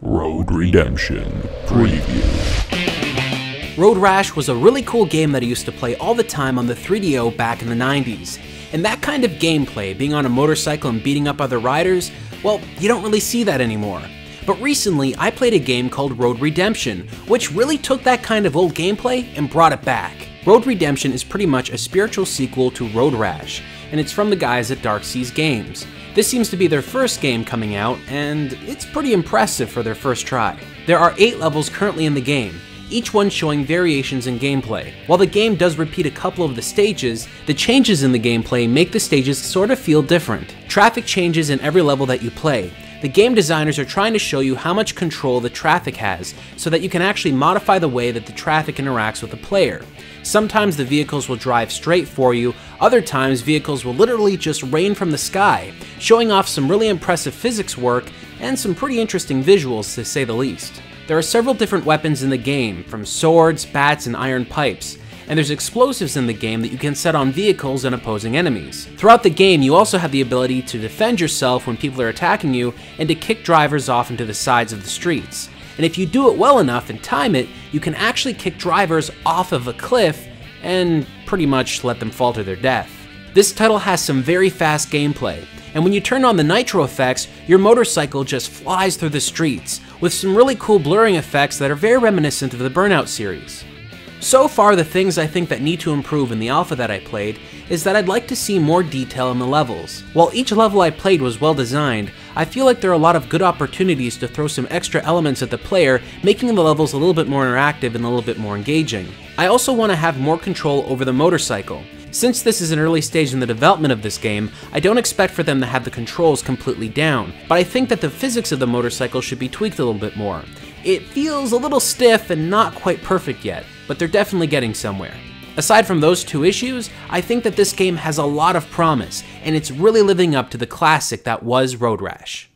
Road Redemption Preview. Road Rash was a really cool game that I used to play all the time on the 3DO back in the 90s. And that kind of gameplay, being on a motorcycle and beating up other riders, well, you don't really see that anymore. But recently, I played a game called Road Redemption, which really took that kind of old gameplay and brought it back. Road Redemption is pretty much a spiritual sequel to Road Rash, and it's from the guys at DarkSeas Games. This seems to be their first game coming out, and it's pretty impressive for their first try. There are 8 levels currently in the game, each one showing variations in gameplay. While the game does repeat a couple of the stages, the changes in the gameplay make the stages sort of feel different. Traffic changes in every level that you play. The game designers are trying to show you how much control the traffic has, so that you can actually modify the way that the traffic interacts with the player. Sometimes the vehicles will drive straight for you, other times vehicles will literally just rain from the sky, showing off some really impressive physics work and some pretty interesting visuals to say the least. There are several different weapons in the game, from swords, bats, and iron pipes, and there's explosives in the game that you can set on vehicles and opposing enemies. Throughout the game, you also have the ability to defend yourself when people are attacking you and to kick drivers off into the sides of the streets. And if you do it well enough and time it, you can actually kick drivers off of a cliff and pretty much let them fall to their death. This title has some very fast gameplay, and when you turn on the nitro effects, your motorcycle just flies through the streets, with some really cool blurring effects that are very reminiscent of the Burnout series. So far, the things I think that need to improve in the alpha that I played is that I'd like to see more detail in the levels. While each level I played was well designed, I feel like there are a lot of good opportunities to throw some extra elements at the player, making the levels a little bit more interactive and a little bit more engaging. I also want to have more control over the motorcycle. Since this is an early stage in the development of this game, I don't expect for them to have the controls completely down, but I think that the physics of the motorcycle should be tweaked a little bit more. It feels a little stiff and not quite perfect yet, but they're definitely getting somewhere. Aside from those 2 issues, I think that this game has a lot of promise, and it's really living up to the classic that was Road Rash.